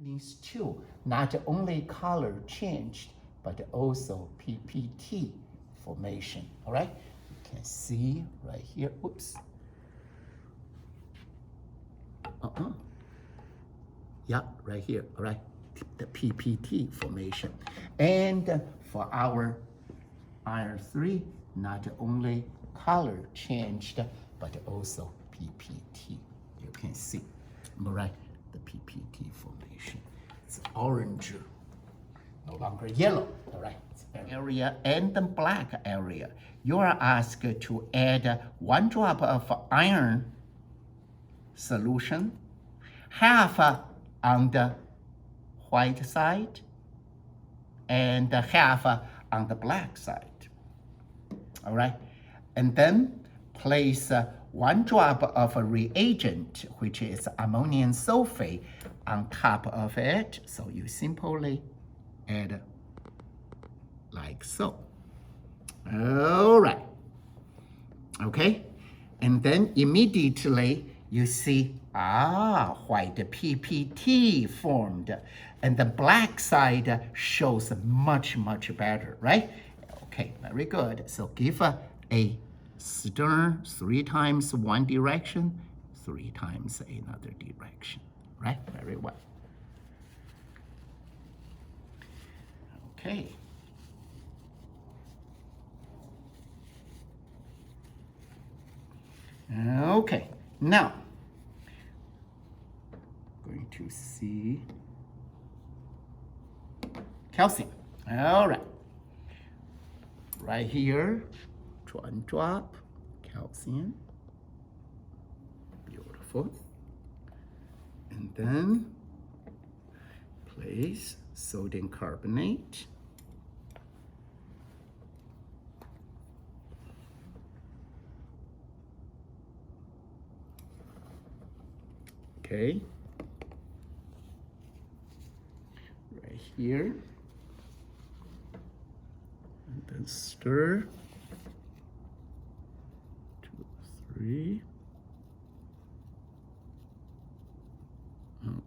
These two, not only color changed, but also PPT formation, all right? You can see right here, oops. Yeah, right here, all right? The PPT formation. And for our iron 3, not only color changed, but also PPT. You can see, all right? The PPT formation. It's orange, no longer yellow, all right? Area and the black area. You are asked to add 1 drop of iron solution, half on the white side and half on the black side, all right? And then place 1 drop of a reagent, which is ammonium sulfate, on top of it. So you simply add like so. All right. Okay. And then immediately you see, white PPT formed. And the black side shows much, much better, right? Okay, very good. So give a stir 3 times one direction, 3 times another direction, right? Very well. Okay. Okay, now, going to see calcium. All right. Right here, 1 drop calcium. Beautiful. And then place sodium carbonate. Okay. Right here. And then stir. 2, 3.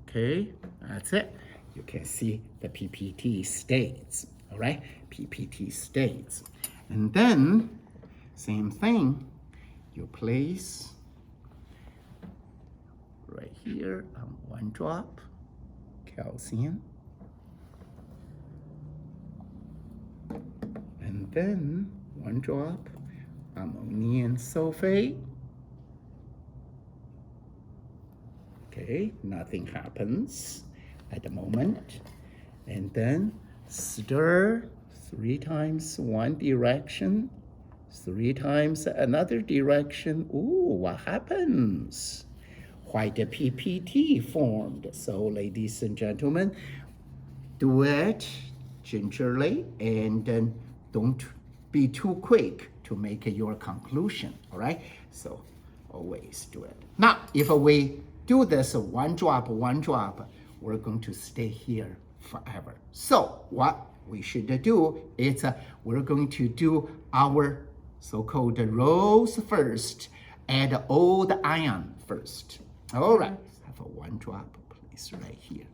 Okay, that's it. You can see the PPT states, all right? PPT states. And then, same thing, you place right here on 1 drop calcium. And then 1 drop ammonium sulfate. Okay, nothing happens at the moment. And then stir 3 times one direction, 3 times another direction. Ooh, what happens? White PPT formed. So ladies and gentlemen, do it gingerly and then don't be too quick to make your conclusion, all right? So always do it. Now, if we do this 1 drop, we're going to stay here forever. So what we should do is we're going to do our so-called rows first, add all the ion first. All right, have a 1 drop, place right here.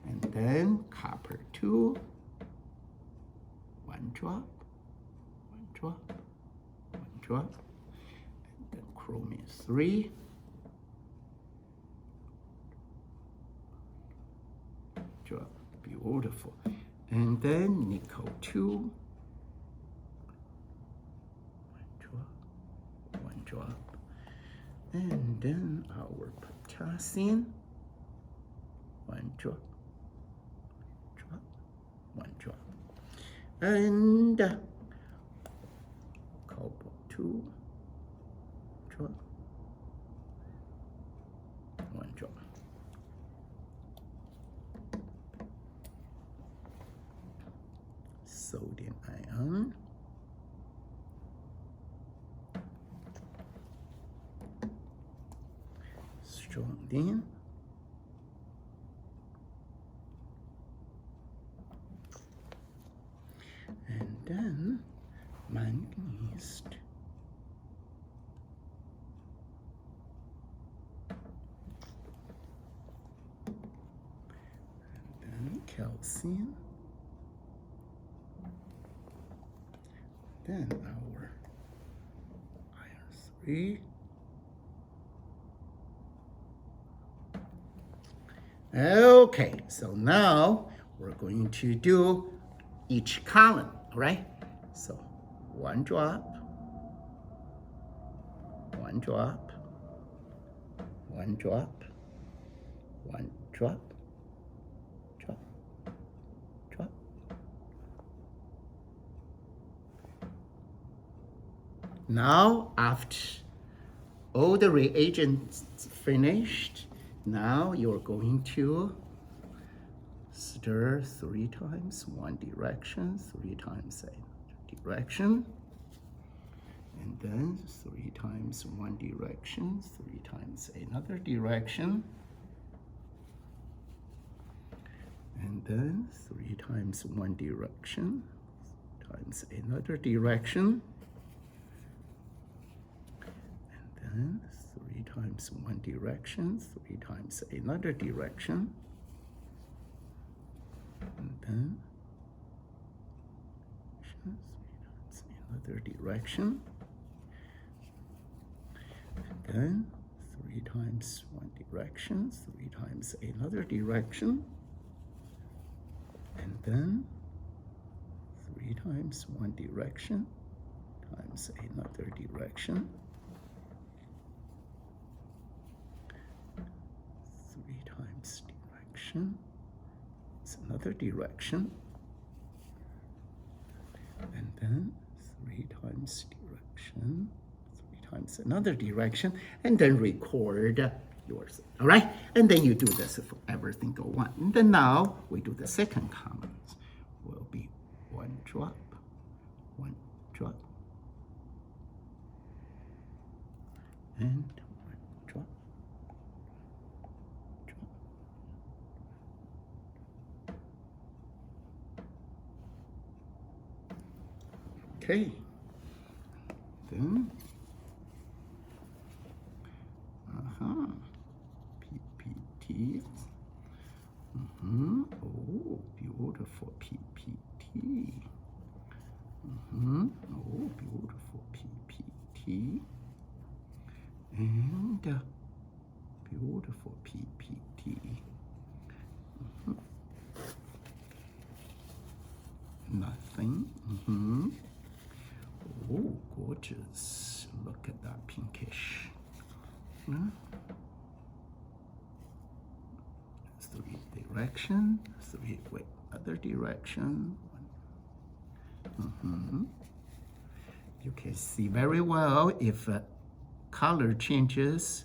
And then copper 2, 1 drop, 1 drop, 1 drop. And then chromium 3. Drop, beautiful. And then nickel 2. 1 drop. And then our potassium. 1 drop. 1 drop. And cobalt 2 drop. 1 drop. Sodium ion. Strontium. And then manganese. calcium. Then our iron 3. Okay, so now we're going to do each column, all right? So one drop, one drop, one drop, one drop, drop, drop. Now, after all the reagents finished, now you're going to stir 3 times, one direction, 3 times a direction, and then 3 times one direction, 3 times another direction, and then 3 times one direction, times another direction, and then 3 times one direction, 3 times another direction, and then 3 times another direction, and then 3 times one direction, 3 times another direction, and then 3 times one direction times another direction, 3 times direction, it's another direction, and then 3 times direction, 3 times another direction, and then record yours, all right? And then you do this for every single one. And then now we do the second column. Will be one drop, one drop, and one drop, drop. Okay, then, PPT. Oh, beautiful PPT. Oh, beautiful PPT. And beautiful PPT. Nothing. Oh, gorgeous. Look at that pinkish. 3 direction, 3 wait, other direction. You can see very well if color changes,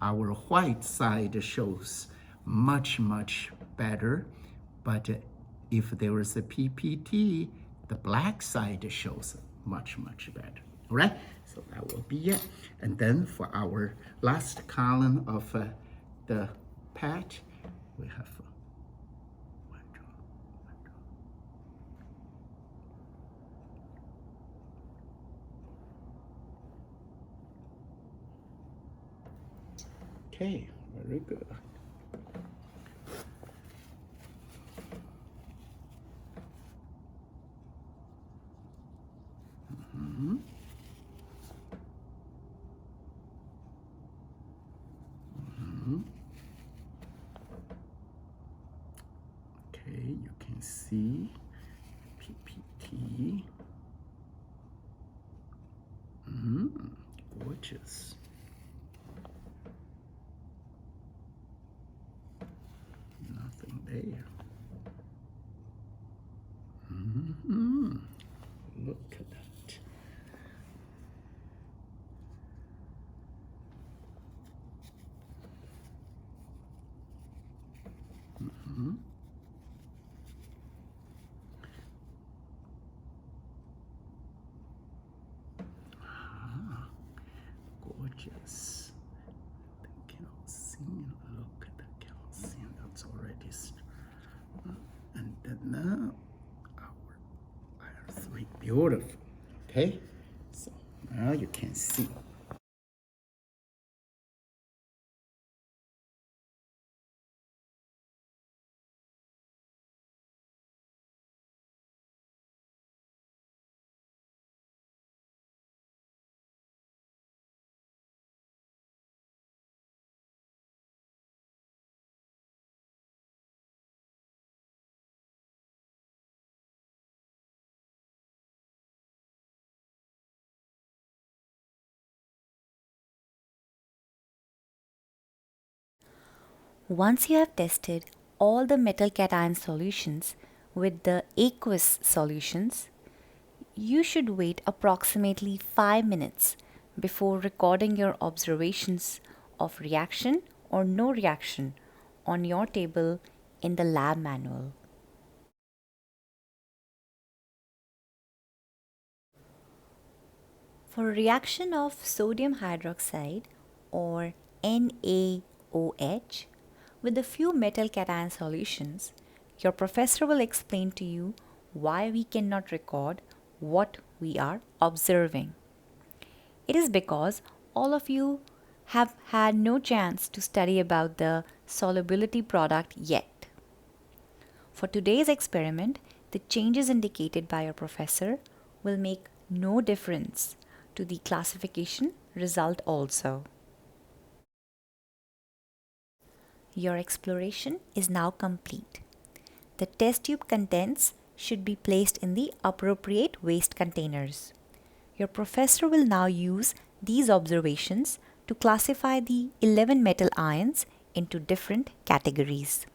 our white side shows much better, but if there is a PPT, the black side shows much better. All right, so that will be it. And then for our last column of the patch, we have one drop, one drop. Okay, very good. Okay, you can see PPT. Gorgeous. Nothing there. Look at that. Gorgeous. The calcium, look at the calcium, that's already and then now our iron 3, beautiful. Okay, so now you can see Once you have tested all the metal cation solutions with the aqueous solutions, you should wait approximately 5 minutes before recording your observations of reaction or no reaction on your table in the lab manual. For a reaction of sodium hydroxide or NaOH with a few metal cation solutions, your professor will explain to you why we cannot record what we are observing. It is because all of you have had no chance to study about the solubility product yet. For today's experiment, the changes indicated by your professor will make no difference to the classification result also. Your exploration is now complete. The test tube contents should be placed in the appropriate waste containers. Your professor will now use these observations to classify the 11 metal ions into different categories.